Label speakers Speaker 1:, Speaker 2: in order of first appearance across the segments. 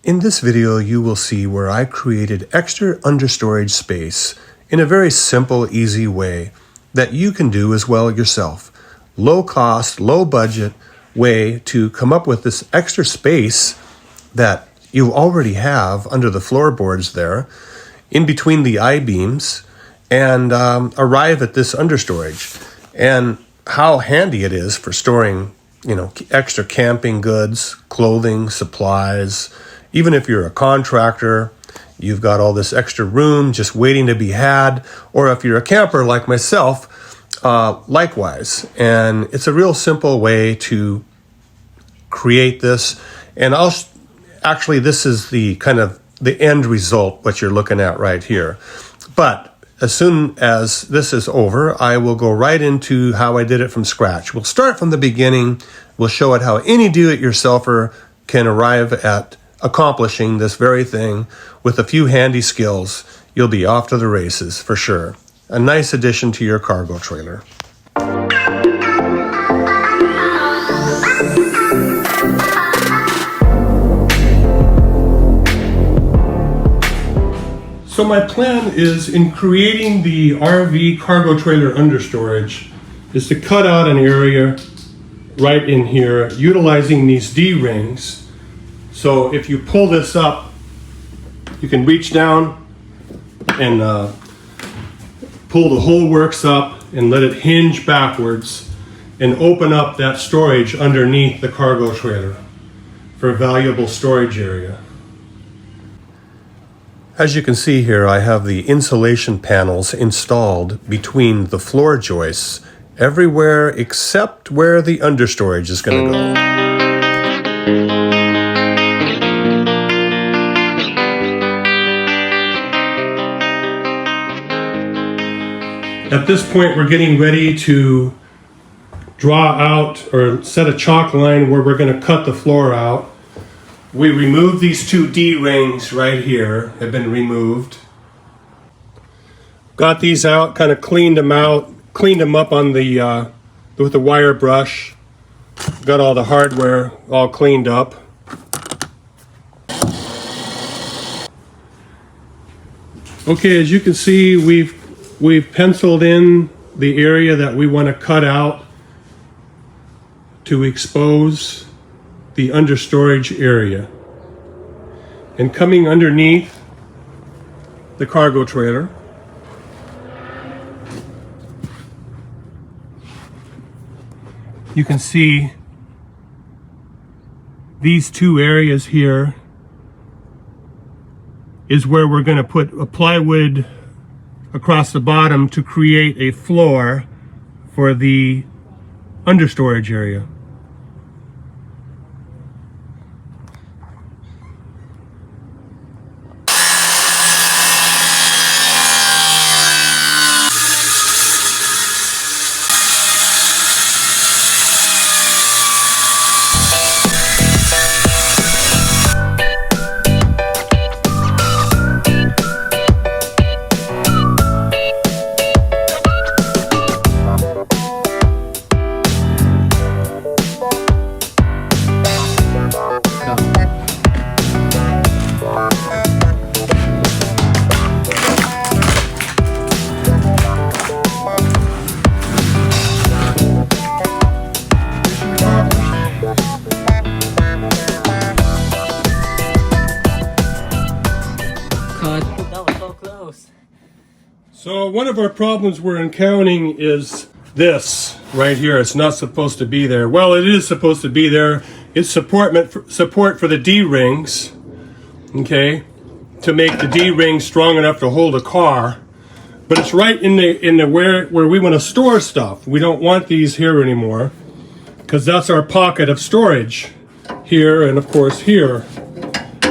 Speaker 1: In this video, you will see where I created extra understorage space in a very simple, easy way that you can do as well yourself. Low cost, low budget way to come up with this extra space that you already have under the floorboards there, in between the I-beams, and arrive at this understorage. And how handy it is for storing, extra camping goods, clothing, supplies. Even if you're a contractor, you've got all this extra room just waiting to be had. Or if you're a camper like myself, likewise. And it's a real simple way to create this. And actually, this is the kind of the end result, what you're looking at right here. But as soon as this is over, I will go right into how I did it from scratch. We'll start from the beginning. We'll show it how any do-it-yourselfer can arrive at accomplishing this very thing with a few handy skills. You'll be off to the races for sure. A nice addition to your cargo trailer. So my plan is, in creating the RV cargo trailer understorage, is to cut out an area right in here utilizing these D-rings. So if you pull this up, you can reach down and pull the whole works up and let it hinge backwards and open up that storage underneath the cargo trailer for a valuable storage area. As you can see here, I have the insulation panels installed between the floor joists everywhere except where the understorage is going to go. At this point, we're getting ready to draw out or set a chalk line where we're going to cut the floor out. We removed these two D-rings right here, have been removed. Got these out, kind of cleaned them up on the with the wire brush. Got all the hardware all cleaned up. Okay, as you can see, we've penciled in the area that we want to cut out to expose the understorage area. And coming underneath the cargo trailer, you can see these two areas here is where we're going to put a plywood across the bottom to create a floor for the understorage area. So one of our problems we're encountering is this right here. It's not supposed to be there. Well, it is supposed to be there. It's support for the D-rings, okay, to make the D-rings strong enough to hold a car. But it's right in the where we want to store stuff. We don't want these here anymore because that's our pocket of storage here, and of course here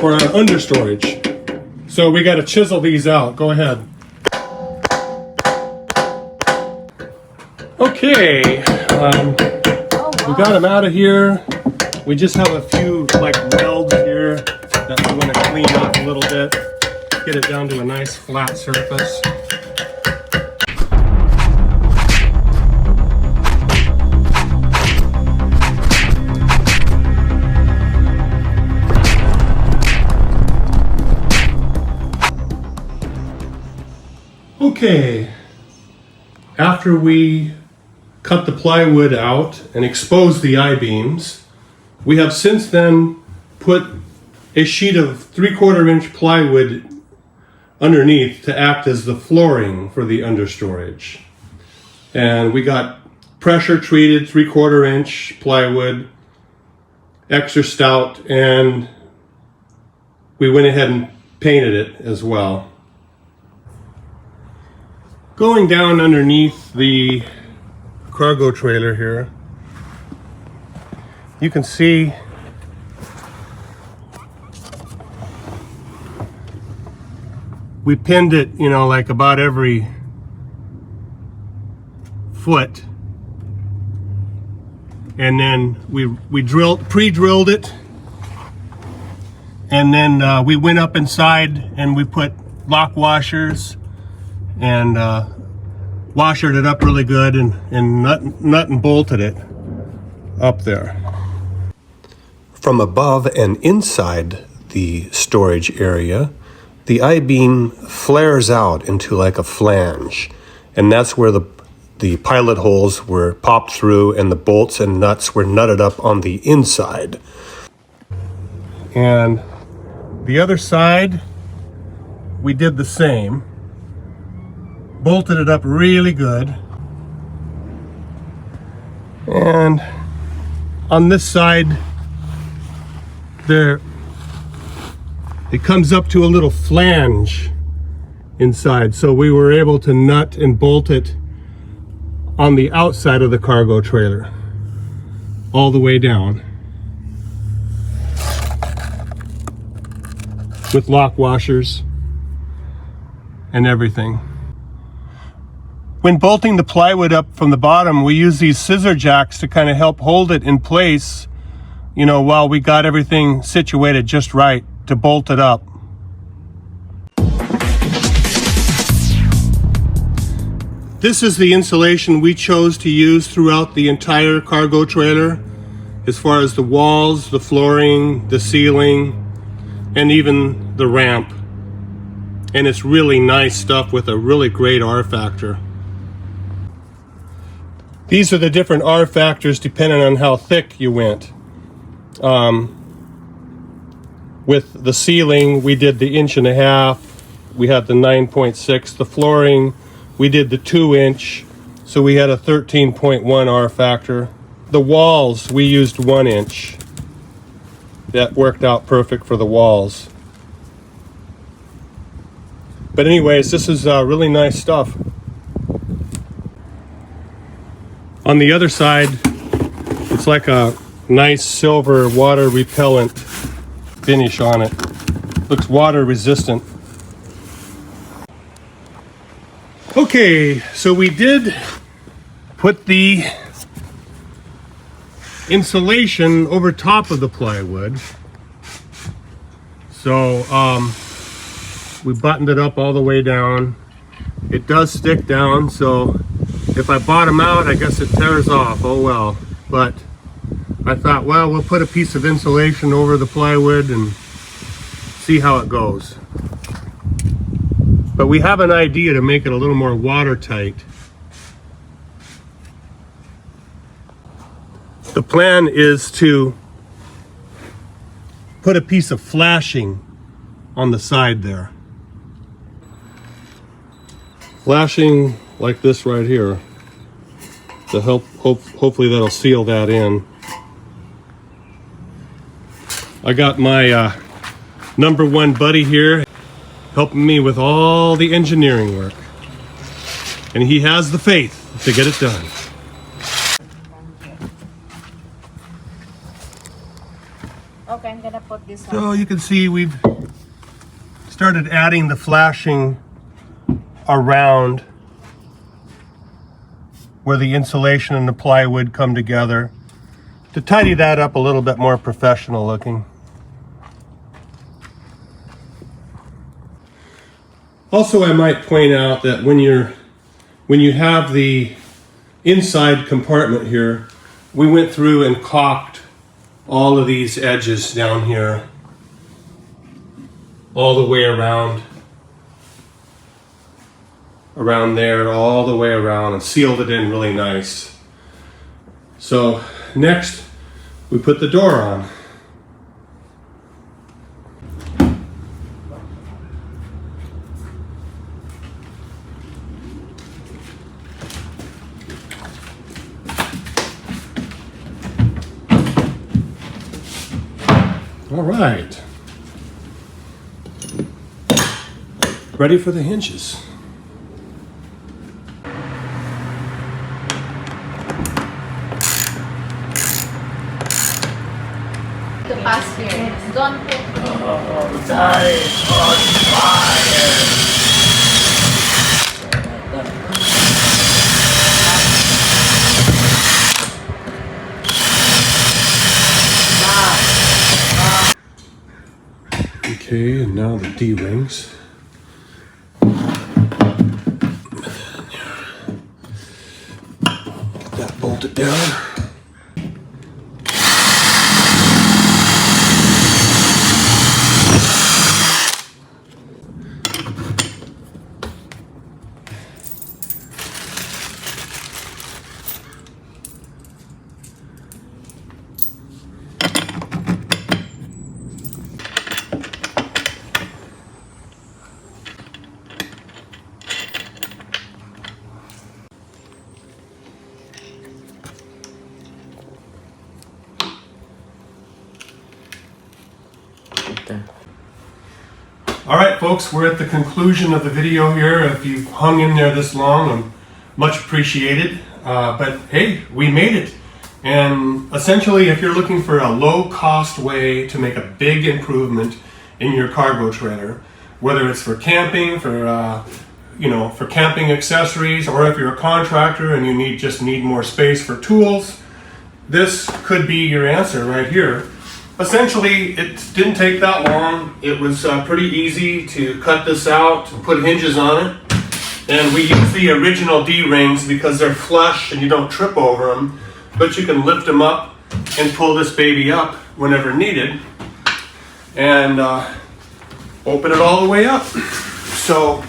Speaker 1: for our understorage. So we got to chisel these out. Go ahead. Okay, we got them out of here. We just have a few welds here that we want to clean up a little bit, get it down to a nice flat surface. Okay, after we cut the plywood out and exposed the I-beams, we have since then put a sheet of 3/4 inch plywood underneath to act as the flooring for the understorage. And we got pressure treated 3/4 inch plywood, extra stout, and we went ahead and painted it as well. Going down underneath the cargo trailer here, you can see we pinned it, you know, like about every foot, and then we pre-drilled it, and then we went up inside and we put lock washers and washered it up really good and nut and bolted it up there. From above and inside the storage area, the I-beam flares out into like a flange, and that's where the pilot holes were popped through and the bolts and nuts were nutted up on the inside. And the other side, we did the same. Bolted it up really good. And on this side, there, it comes up to a little flange inside. So we were able to nut and bolt it on the outside of the cargo trailer, all the way down, with lock washers and everything. When bolting the plywood up from the bottom, we use these scissor jacks to kind of help hold it in place, you know, while we got everything situated just right to bolt it up. This is the insulation we chose to use throughout the entire cargo trailer, as far as the walls, the flooring, the ceiling, and even the ramp. And it's really nice stuff with a really great R factor. These are the different R factors depending on how thick you went. With the ceiling, we did the 1.5 inch. We had the 9.6. The flooring, we did the 2 inch. So we had a 13.1 R factor. The walls, we used 1 inch. That worked out perfect for the walls. But anyways, this is really nice stuff. On the other side, it's like a nice silver water repellent finish on it. Looks water resistant. Okay, so we did put the insulation over top of the plywood. So we buttoned it up all the way down. It does stick down, so if I bottom out, I guess it tears off. Oh well. But I thought, well, we'll put a piece of insulation over the plywood and see how it goes. But we have an idea to make it a little more watertight. The plan is to put a piece of flashing on the side there. Flashing like this right here to help, hopefully that'll seal that in. I got my number one buddy here helping me with all the engineering work, and he has the faith to get it done.
Speaker 2: Okay, I'm gonna put this on.
Speaker 1: So you can see we've started adding the flashing around where the insulation and the plywood come together to tidy that up a little bit more professional looking. Also, I might point out that when you have the inside compartment here, we went through and caulked all of these edges down here all the way around. around there, all the way around, and sealed it in really nice. So next, we put the door on. All right. Ready for the hinges.
Speaker 2: To pass here. Don't put.
Speaker 1: Okay, and now the D-rings. Get that bolted down. All right, folks, we're at the conclusion of the video here. If you've hung in there this long, I'm much appreciated. But hey, we made it. And essentially, if you're looking for a low-cost way to make a big improvement in your cargo trailer, whether it's for camping, for for camping accessories, or if you're a contractor and you just need more space for tools, this could be your answer right here. Essentially, it didn't take that long. It was pretty easy to cut this out, put hinges on it, and we use the original D-rings because they're flush and you don't trip over them, but you can lift them up and pull this baby up whenever needed and open it all the way up. So,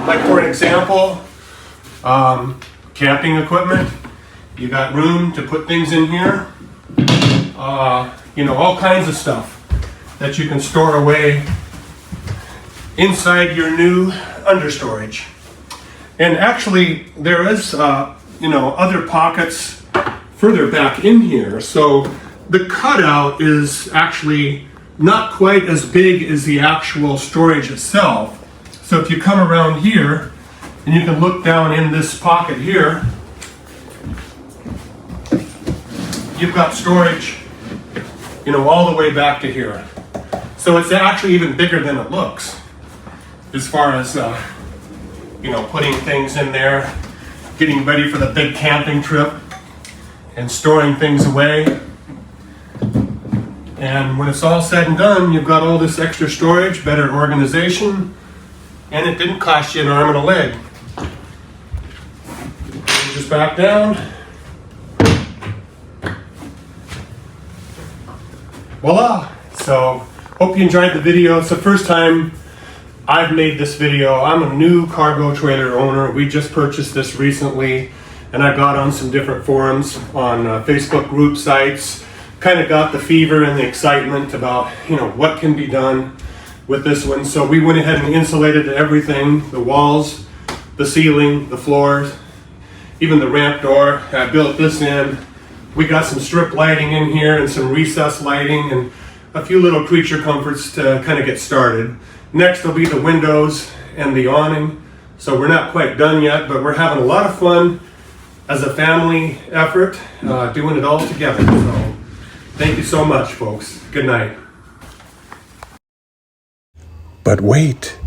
Speaker 1: like for an example, camping equipment, you got room to put things in here. All kinds of stuff that you can store away inside your new understorage. And actually, there is, other pockets further back in here. So the cutout is actually not quite as big as the actual storage itself. So if you come around here, and you can look down in this pocket here, you've got storage all the way back to here. So it's actually even bigger than it looks as far as, putting things in there, getting ready for the big camping trip, and storing things away. And when it's all said and done, you've got all this extra storage, better organization, and it didn't cost you an arm and a leg. Just back down. Voila! So, hope you enjoyed the video. It's the first time I've made this video. I'm a new cargo trailer owner. We just purchased this recently, and I got on some different forums on Facebook group sites. Kind of got the fever and the excitement about, what can be done with this one. So we went ahead and insulated everything, the walls, the ceiling, the floors, even the ramp door. I built this in. We got some strip lighting in here and some recess lighting and a few little creature comforts to kind of get started. Next will be the windows and the awning. So we're not quite done yet, but we're having a lot of fun as a family effort, doing it all together. So thank you so much, folks. Good night. But wait,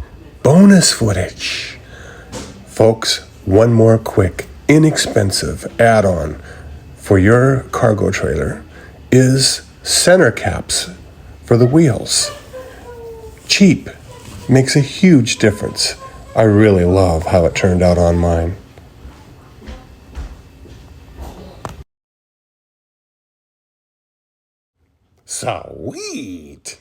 Speaker 1: bonus footage. Folks, one more quick, inexpensive add-on for your cargo trailer is center caps for the wheels. Cheap, makes a huge difference. I really love how it turned out on mine. Sweet!